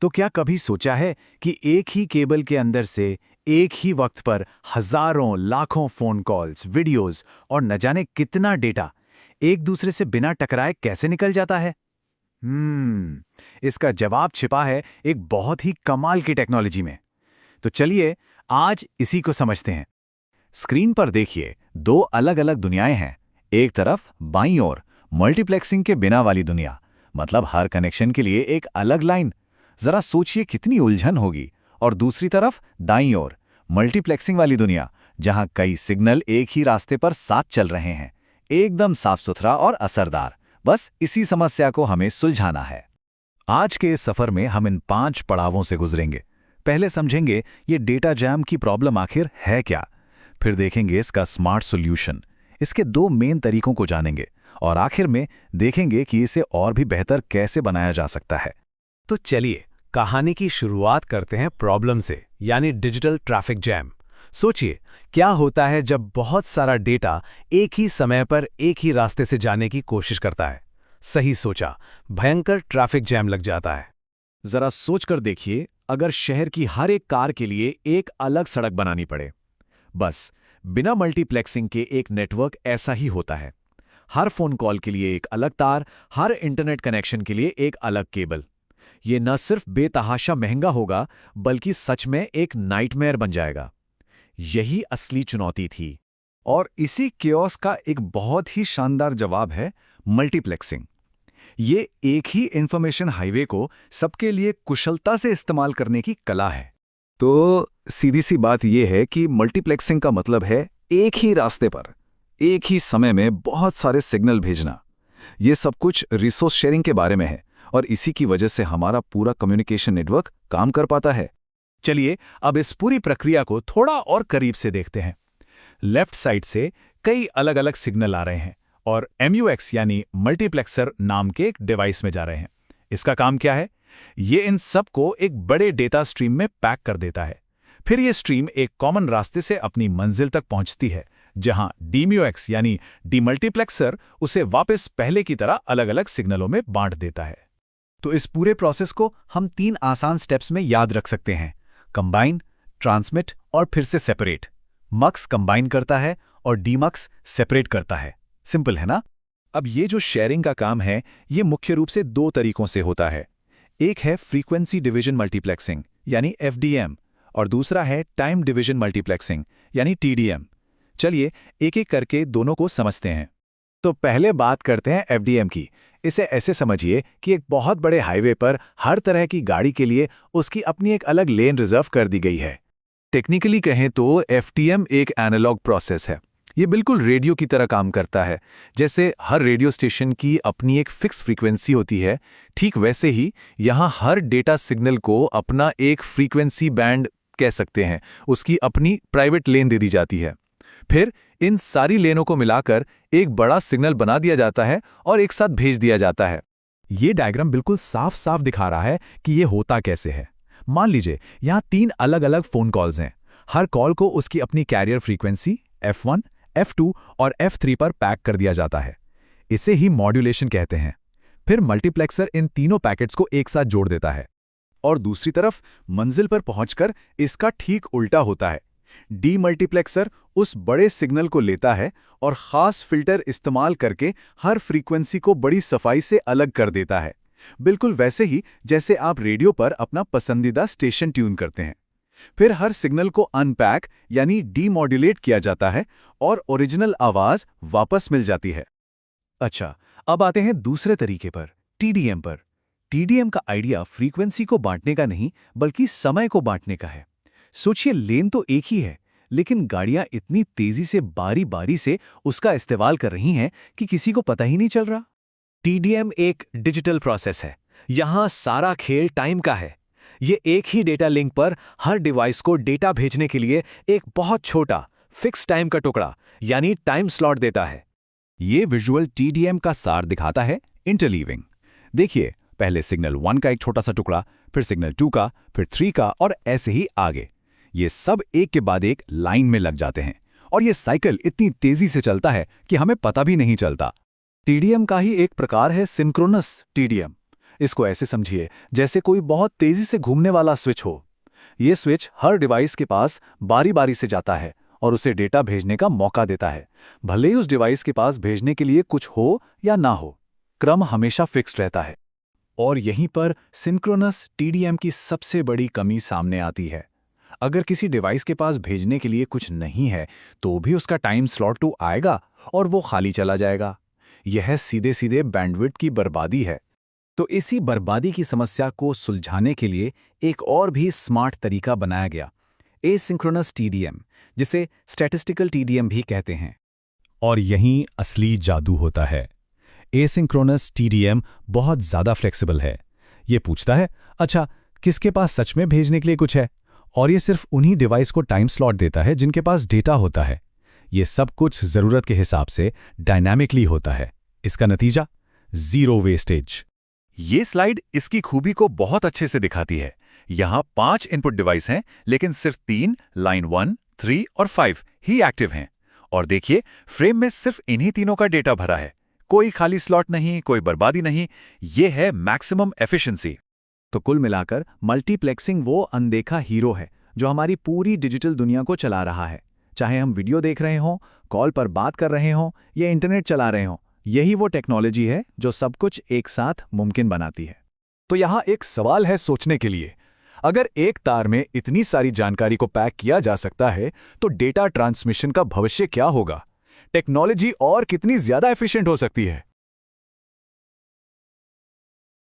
तो क्या कभी सोचा है कि एक ही केबल के अंदर से एक ही वक्त पर हजारों लाखों फोन कॉल्स, वीडियोस और न जाने कितना डेटा एक दूसरे से बिना टकराए कैसे निकल जाता है? इसका जवाब छिपा है एक बहुत ही कमाल की टेक्नोलॉजी में। तो चलिए आज इसी को समझते हैं। स्क्रीन पर देखिए, दो अलग अलग दुनियाएं हैं। एक तरफ बाईं ओर मल्टीप्लेक्सिंग के बिना वाली दुनिया, मतलब हर कनेक्शन के लिए एक अलग लाइन। जरा सोचिए कितनी उलझन होगी। और दूसरी तरफ दाईं ओर मल्टीप्लेक्सिंग वाली दुनिया, जहां कई सिग्नल एक ही रास्ते पर साथ चल रहे हैं, एकदम साफ सुथरा और असरदार। बस इसी समस्या को हमें सुलझाना है। आज के इस सफर में हम इन 5 पड़ावों से गुजरेंगे। पहले समझेंगे ये डेटा जैम की प्रॉब्लम आखिर है क्या, फिर देखेंगे इसका स्मार्ट सॉल्यूशन, इसके 2 मेन तरीकों को जानेंगे, और आखिर में देखेंगे कि इसे और भी बेहतर कैसे बनाया जा सकता है। तो चलिए कहानी की शुरुआत करते हैं प्रॉब्लम से, यानी डिजिटल ट्रैफिक जैम। सोचिए क्या होता है जब बहुत सारा डेटा एक ही समय पर एक ही रास्ते से जाने की कोशिश करता है। सही सोचा, भयंकर ट्रैफिक जैम लग जाता है। जरा सोचकर देखिए, अगर शहर की हर एक कार के लिए एक अलग सड़क बनानी पड़े। बस बिना मल्टीप्लेक्सिंग के एक नेटवर्क ऐसा ही होता है। हर फोन कॉल के लिए एक अलग तार, हर इंटरनेट कनेक्शन के लिए एक अलग केबल। ये न सिर्फ बेतहाशा महंगा होगा, बल्कि सच में एक नाइटमेयर बन जाएगा। यही असली चुनौती थी। और इसी केओस का एक बहुत ही शानदार जवाब है मल्टीप्लेक्सिंग। ये एक ही इंफॉर्मेशन हाईवे को सबके लिए कुशलता से इस्तेमाल करने की कला है। तो सीधी सी बात यह है कि मल्टीप्लेक्सिंग का मतलब है एक ही रास्ते पर एक ही समय में बहुत सारे सिग्नल भेजना। ये सब कुछ रिसोर्स शेयरिंग के बारे में है, और इसी की वजह से हमारा पूरा कम्युनिकेशन नेटवर्क काम कर पाता है। चलिए अब इस पूरी प्रक्रिया को थोड़ा और करीब से देखते हैं। लेफ्ट साइड से कई अलग अलग सिग्नल आ रहे हैं और MUX यानी मल्टीप्लेक्सर नाम के एक डिवाइस में जा रहे हैं। इसका काम क्या है? ये इन सब को एक बड़े डेटा स्ट्रीम में पैक कर देता है। फिर ये स्ट्रीम एक कॉमन रास्ते से अपनी मंजिल तक पहुंचती है, जहां DMUX यानी डीमल्टीप्लेक्सर उसे वापस पहले की तरह अलग अलग सिग्नलों में बांट देता है। तो इस पूरे प्रोसेस को हम 3 आसान स्टेप्स में याद रख सकते हैं: कंबाइन, ट्रांसमिट और फिर से सेपरेट। मक्स कंबाइन करता है और डीमक्स सेपरेट करता है। सिंपल है ना? अब ये जो शेयरिंग का काम है, ये मुख्य रूप से 2 तरीकों से होता है। एक है फ्रीक्वेंसी डिवीजन मल्टीप्लेक्सिंग यानी FDM, और दूसरा है टाइम डिवीजन मल्टीप्लेक्सिंग यानी TDM। चलिए एक एक करके दोनों को समझते हैं। तो पहले बात करते हैं FDM की। इसे ऐसे समझिए कि एक बहुत बड़े हाईवे पर हर तरह की गाड़ी के लिए उसकी अपनी एक अलग लेन रिजर्व कर दी गई है। टेक्निकली कहें तो FDM एक एनालॉग प्रोसेस है। ये बिल्कुल रेडियो की तरह काम करता है। जैसे हर रेडियो स्टेशन की अपनी एक फिक्स फ्रीक्वेंसी होती है, ठीक वैसे ही यहाँ हर डेटा सिग्नल को अपना एक फ्रीक्वेंसी बैंड कह सकते हैं, उसकी अपनी प्राइवेट लेन दे दी जाती है। फिर इन सारी लेनों को मिलाकर एक बड़ा सिग्नल बना दिया जाता है और एक साथ भेज दिया जाता है। ये डायग्राम बिल्कुल साफ साफ दिखा रहा है कि ये होता कैसे है। मान लीजिए यहाँ 3 अलग अलग फोन कॉल्स हैं। हर कॉल को उसकी अपनी कैरियर फ्रीक्वेंसी F1, F2 और F3 पर पैक कर दिया जाता है। इसे ही मॉड्यूलेशन कहते हैं। फिर मल्टीप्लेक्सर इन तीनों पैकेट्स को एक साथ जोड़ देता है। और दूसरी तरफ मंजिल पर पहुंचकर इसका ठीक उल्टा होता है। डीमल्टीप्लेक्सर उस बड़े सिग्नल को लेता है और खास फिल्टर इस्तेमाल करके हर फ्रीक्वेंसी को बड़ी सफाई से अलग कर देता है, बिल्कुल वैसे ही जैसे आप रेडियो पर अपना पसंदीदा स्टेशन ट्यून करते हैं। फिर हर सिग्नल को अनपैक यानी डीमॉड्यूलेट किया जाता है और ओरिजिनल आवाज वापस मिल जाती है। अच्छा, अब आते हैं दूसरे तरीके पर, TDM पर। TDM का आइडिया फ्रीक्वेंसी को बांटने का नहीं, बल्कि समय को बांटने का है। सोचिए लेन तो एक ही है, लेकिन गाड़ियां इतनी तेजी से बारी बारी से उसका इस्तेमाल कर रही हैं कि किसी को पता ही नहीं चल रहा। TDM एक डिजिटल प्रोसेस है। यहां सारा खेल टाइम का है। ये एक ही डेटा लिंक पर हर डिवाइस को डेटा भेजने के लिए एक बहुत छोटा फिक्स टाइम का टुकड़ा यानी टाइम स्लॉट देता है। ये विजुअल TDM का सार दिखाता है इंटरलीविंग। देखिए, पहले सिग्नल 1 का एक छोटा सा टुकड़ा, फिर सिग्नल 2 का, फिर 3 का, और ऐसे ही आगे। ये सब एक के बाद एक लाइन में लग जाते हैं और ये साइकिल इतनी तेजी से चलता है कि हमें पता भी नहीं चलता। TDM का ही एक प्रकार है सिंक्रोनस TDM। इसको ऐसे समझिए जैसे कोई बहुत तेजी से घूमने वाला स्विच हो। ये स्विच हर डिवाइस के पास बारी बारी से जाता है और उसे डेटा भेजने का मौका देता है, भले ही उस डिवाइस के पास भेजने के लिए कुछ हो या ना हो। क्रम हमेशा फिक्स्ड रहता है। और यहीं पर सिंक्रोनस टीडीएम की सबसे बड़ी कमी सामने आती है। अगर किसी डिवाइस के पास भेजने के लिए कुछ नहीं है तो भी उसका टाइम स्लॉट 2 आएगा और वो खाली चला जाएगा। यह सीधे सीधे बैंडविड्थ की बर्बादी है। तो इसी बर्बादी की समस्या को सुलझाने के लिए एक और भी स्मार्ट तरीका बनाया गया, एसिंक्रोनस टीडीएम, जिसे स्टैटिस्टिकल टीडीएम भी कहते हैं। और यहीं असली जादू होता है। एसिंक्रोनस टीडीएम बहुत ज़्यादा फ्लेक्सिबल है। ये पूछता है, अच्छा किसके पास सच में भेजने के लिए कुछ है, और ये सिर्फ उन्हीं डिवाइस को टाइम स्लॉट देता है जिनके पास डेटा होता है। ये सब कुछ ज़रूरत के हिसाब से डायनामिकली होता है। इसका नतीजा, ज़ीरो वेस्टेज। ये स्लाइड इसकी खूबी को बहुत अच्छे से दिखाती है। यहाँ 5 इनपुट डिवाइस हैं, लेकिन सिर्फ 3 लाइन 1, 3 और 5 ही एक्टिव हैं। और देखिए, फ्रेम में सिर्फ इन्हीं तीनों का डेटा भरा है। कोई खाली स्लॉट नहीं, कोई बर्बादी नहीं। ये है मैक्सिमम एफिशिएंसी। तो कुल मिलाकर मल्टीप्लेक्सिंग वो अनदेखा हीरो है जो हमारी पूरी डिजिटल दुनिया को चला रहा है। चाहे हम वीडियो देख रहे हों, कॉल पर बात कर रहे हों या इंटरनेट चला रहे हों, यही वो टेक्नोलॉजी है जो सब कुछ एक साथ मुमकिन बनाती है। तो यहाँ एक सवाल है सोचने के लिए, अगर एक तार में इतनी सारी जानकारी को पैक किया जा सकता है तो डेटा ट्रांसमिशन का भविष्य क्या होगा? टेक्नोलॉजी और कितनी ज्यादा एफिशिएंट हो सकती है?